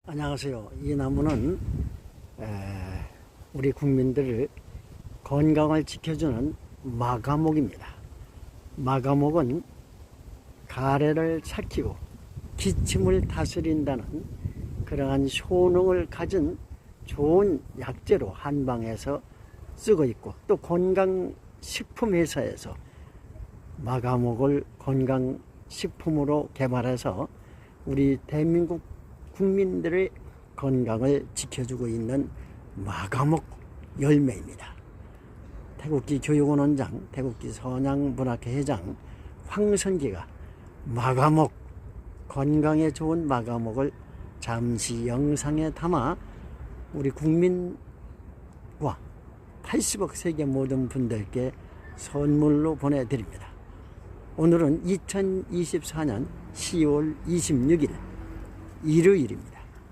안녕하세요. 이 나무는 우리 국민들을 건강을 지켜주는 마가목입니다. 마가목은 가래를 삭히고 기침을 다스린다는 그러한 효능을 가진 좋은 약재로 한방에서 쓰고 있고, 또 건강식품회사에서 마가목을 건강식품으로 개발해서 우리 대한민국 국민들의 건강을 지켜주고 있는 마가목 열매입니다. 태국기 교육원원장, 태국기 선양문학회 회장 황선기가 마가목, 건강에 좋은 마가목을 잠시 영상에 담아 우리 국민과 80억 세계 모든 분들께 선물로 보내드립니다. 오늘은 2024년 10월 26일 일요일입니다.